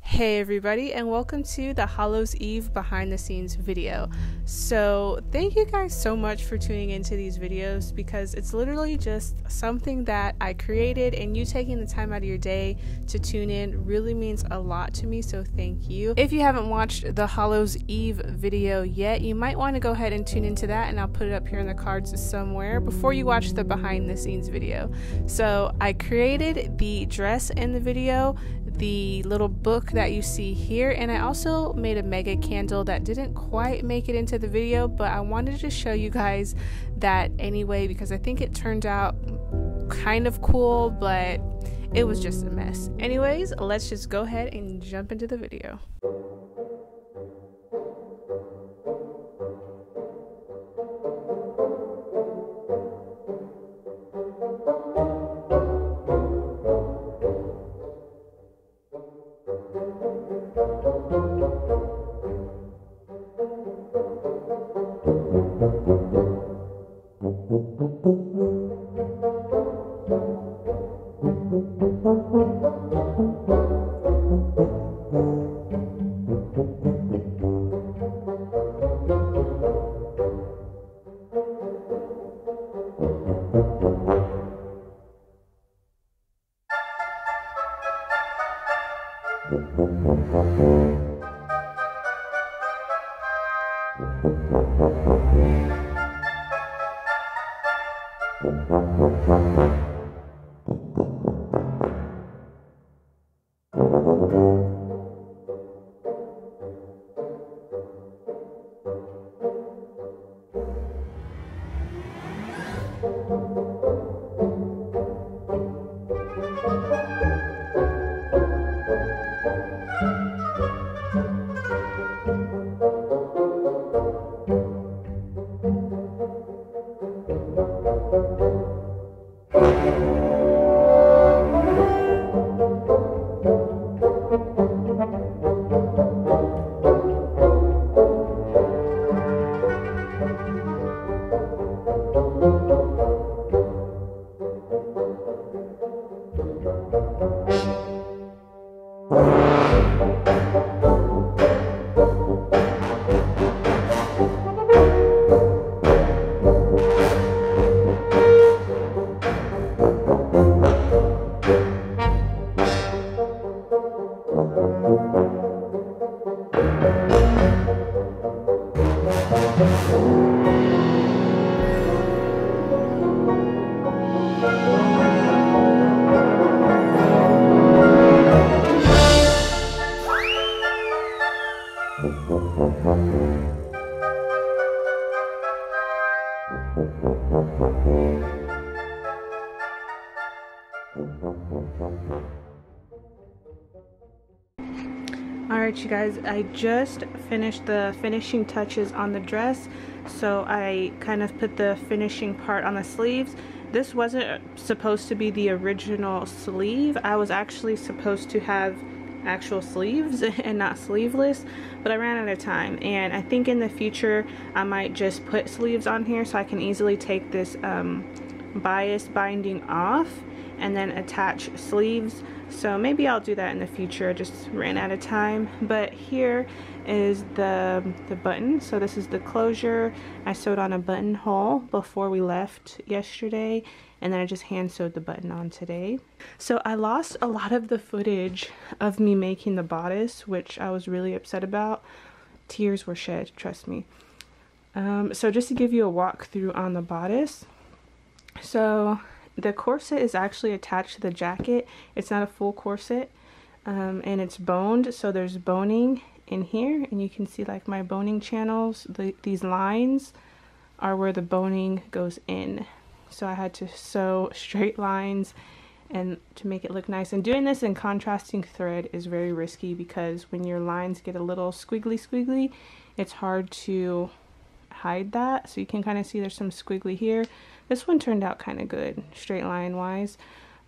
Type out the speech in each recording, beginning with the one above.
Hey everybody, and welcome to the Hallows Eve behind the scenes video. So thank you guys so much for tuning into these videos, because it's literally just something that I created, and you taking the time out of your day to tune in really means a lot to me, so thank you. If you haven't watched the Hallows Eve video yet, you might want to go ahead and tune into that, and I'll put it up here in the cards somewhere before you watch the behind the scenes video. So I created the dress in the video, the little book that you see here, and I also made a mega candle that didn't quite make it into the video, but I wanted to show you guys that anyway because I think it turned out kind of cool, but it was just a mess. Anyways, let's just go ahead and jump into the video. Alright you guys, I just finished the finishing touches on the dress, so I kind of put the finishing part on the sleeves. This wasn't supposed to be the original sleeve. I was actually supposed to have actual sleeves and not sleeveless, but I ran out of time, and I think in the future I might just put sleeves on here so I can easily take this bias binding off and then attach sleeves. So maybe I'll do that in the future. I just ran out of time. But here is the button. So this is the closure. I sewed on a buttonhole before we left yesterday, and then I just hand sewed the button on today. So I lost a lot of the footage of me making the bodice, which I was really upset about. Tears were shed, trust me. So just to give you a walkthrough on the bodice. So the corset is actually attached to the jacket. It's not a full corset, and it's boned, so there's boning in here, and you can see like my boning channels. These lines are where the boning goes in, so I had to sew straight lines and to make it look nice. And doing this in contrasting thread is very risky, because when your lines get a little squiggly, it's hard to hide that. So you can kind of see there's some squiggly here. This one turned out kind of good straight line wise,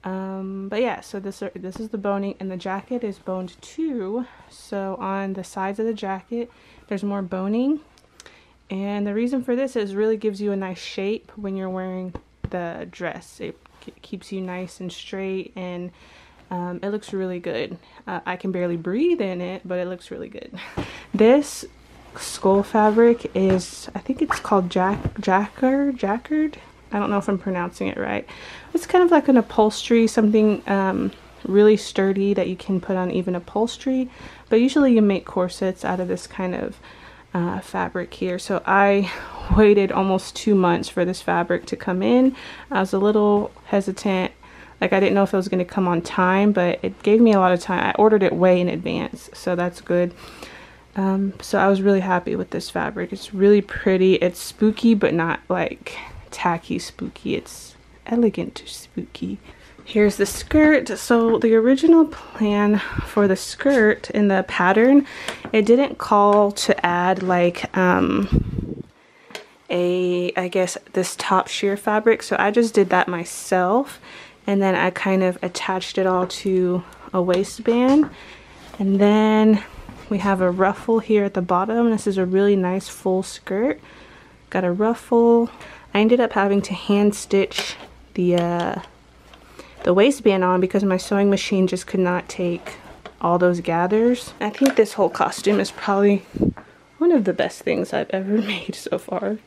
but yeah, so this is the boning, and the jacket is boned too. So on the sides of the jacket there's more boning, and the reason for this is really gives you a nice shape when you're wearing the dress. It keeps you nice and straight, and It looks really good. I can barely breathe in it, but it looks really good. This skull fabric is, I think it's called jacquard. I don't know if I'm pronouncing it right. It's kind of like an upholstery, something really sturdy that you can put on even upholstery, but usually you make corsets out of this kind of fabric here. So I waited almost 2 months for this fabric to come in. I was a little hesitant, like I didn't know if it was going to come on time, but it gave me a lot of time. I ordered it way in advance, so that's good. So I was really happy with this fabric. It's really pretty. It's spooky, but not like tacky spooky. It's elegant spooky. Here's the skirt. So the original plan for the skirt in the pattern, it didn't call to add like I guess this top sheer fabric, so I just did that myself, and then I kind of attached it all to a waistband. And then we have a ruffle here at the bottom. This is a really nice full skirt, got a ruffle. I ended up having to hand stitch the waistband on because my sewing machine just could not take all those gathers. I think this whole costume is probably one of the best things I've ever made so far.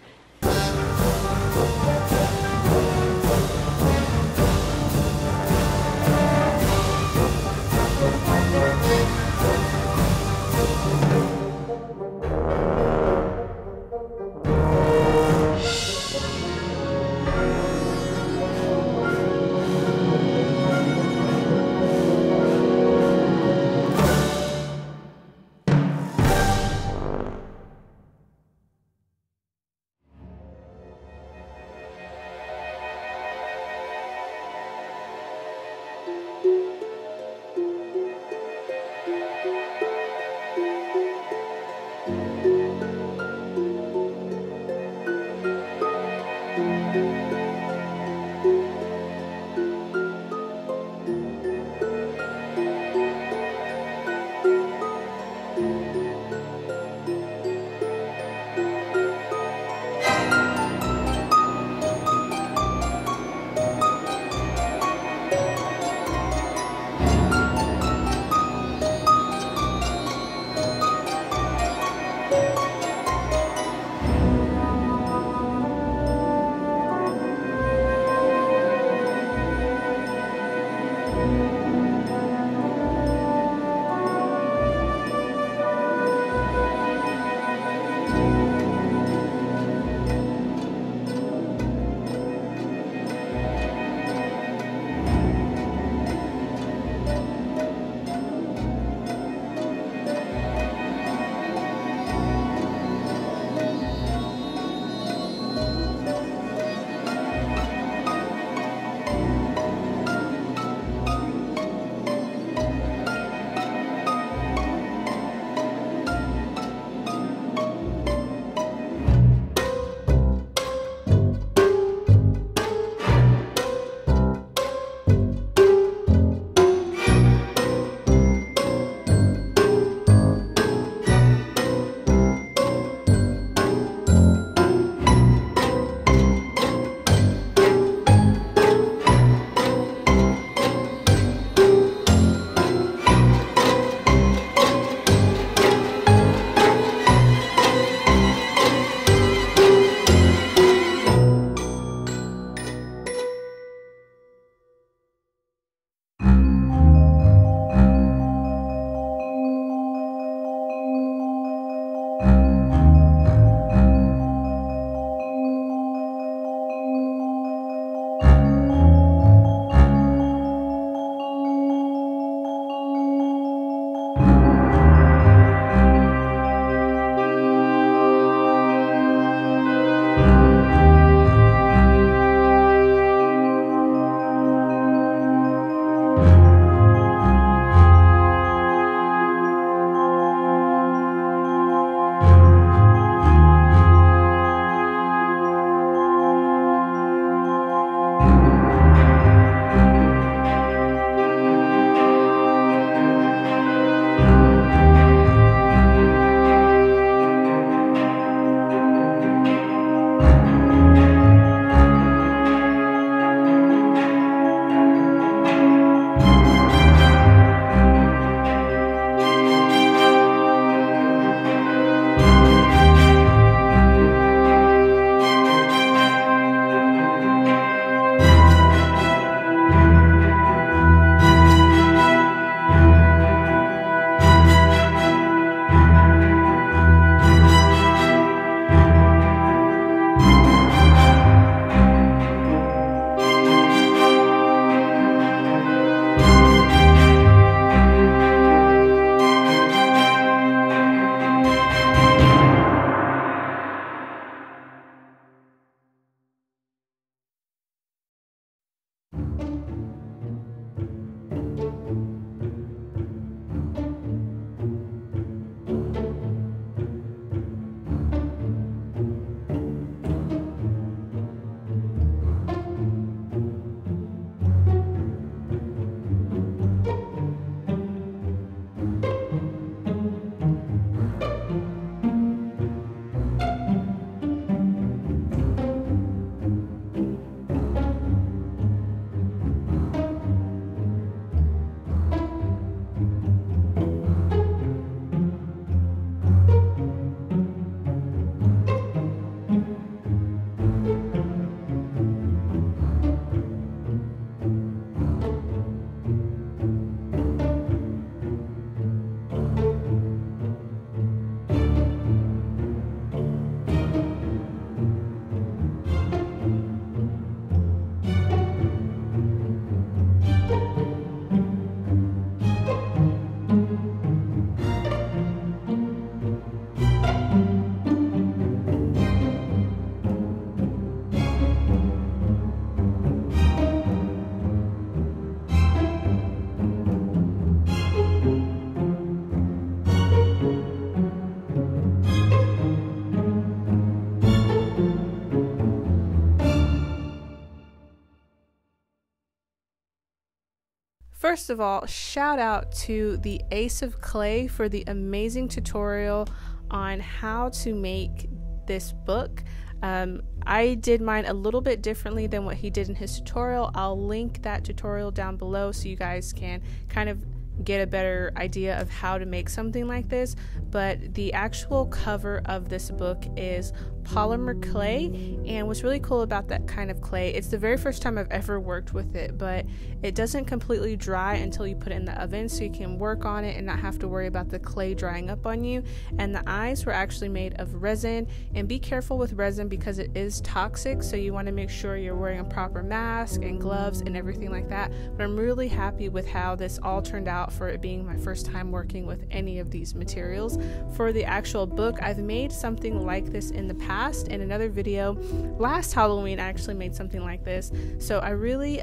First of all, shout out to the Ace of Clay for the amazing tutorial on how to make this book. I did mine a little bit differently than what he did in his tutorial. I'll link that tutorial down below so you guys can kind of get a better idea of how to make something like this. But the actual cover of this book is polymer clay, and what's really cool about that kind of clay, it's the very first time I've ever worked with it, but it doesn't completely dry until you put it in the oven, so you can work on it and not have to worry about the clay drying up on you. And the eyes were actually made of resin, and be careful with resin because it is toxic, so you want to make sure you're wearing a proper mask and gloves and everything like that. But I'm really happy with how this all turned out for it being my first time working with any of these materials. For the actual book, I've made something like this in the past. In another video last Halloween, I actually made something like this. So I really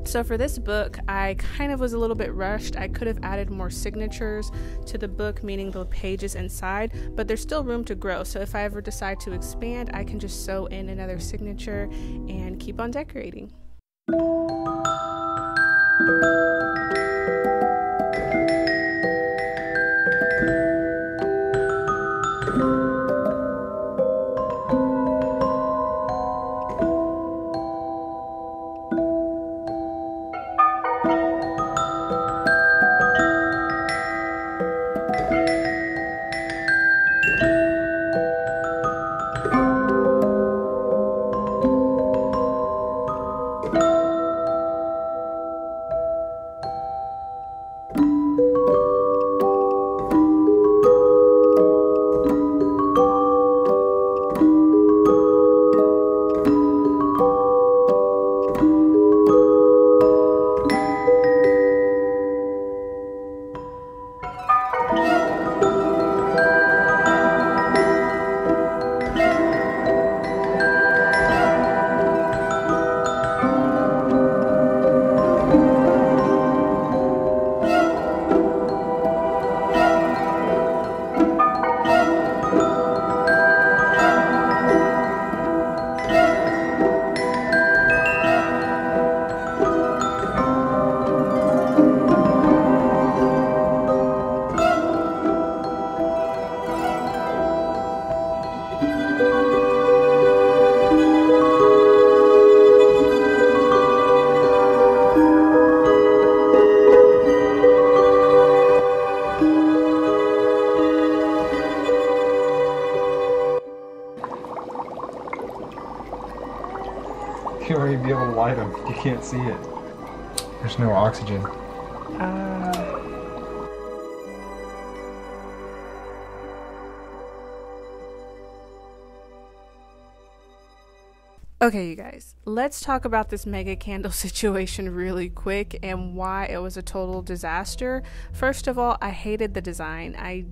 so for this book, I kind of was a little bit rushed. I could have added more signatures to the book, meaning the pages inside, but there's still room to grow. So if I ever decide to expand, I can just sew in another signature and keep on decorating. You won't even be able to light them. You can't see it. There's no oxygen. Okay, you guys, let's talk about this mega candle situation really quick and why it was a total disaster. First of all, I hated the design. I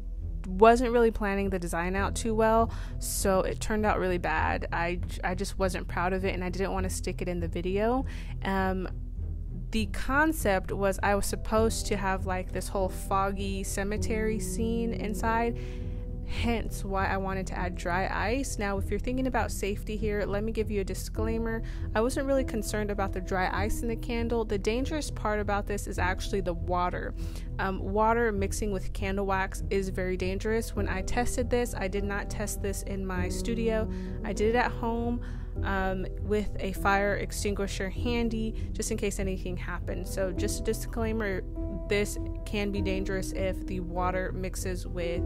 wasn't really planning the design out too well, so it turned out really bad. I just wasn't proud of it, and I didn't want to stick it in the video. The concept was I was supposed to have like this whole foggy cemetery scene inside, hence why I wanted to add dry ice. Now, if you're thinking about safety here, let me give you a disclaimer. I wasn't really concerned about the dry ice in the candle. The dangerous part about this is actually the water. Water mixing with candle wax is very dangerous. When I tested this, I did not test this in my studio. I did it at home with a fire extinguisher handy, just in case anything happened. So just a disclaimer, this can be dangerous if the water mixes with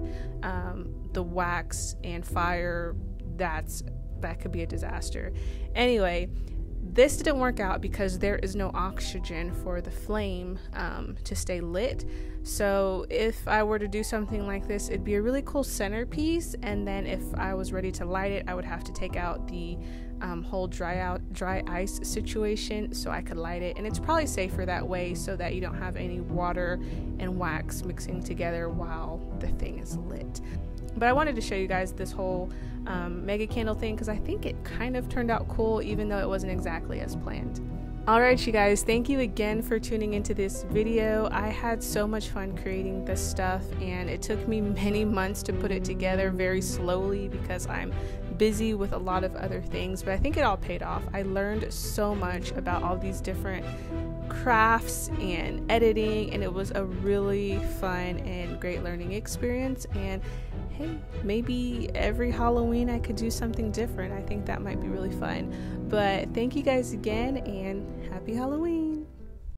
the wax and fire. That could be a disaster. Anyway, this didn't work out because there is no oxygen for the flame to stay lit. So if I were to do something like this, it'd be a really cool centerpiece, and then if I was ready to light it, I would have to take out the whole dry ice situation so I could light it. And it's probably safer that way so that you don't have any water and wax mixing together while the thing is lit. But I wanted to show you guys this whole mega candle thing because I think it kind of turned out cool, even though it wasn't exactly as planned. Alright, you guys, thank you again for tuning into this video. I had so much fun creating this stuff, and it took me many months to put it together very slowly because I'm busy with a lot of other things, but I think it all paid off. I learned so much about all these different crafts and editing, and it was a really fun and great learning experience. And hey, maybe every Halloween I could do something different. I think that might be really fun. But thank you guys again, and happy Halloween.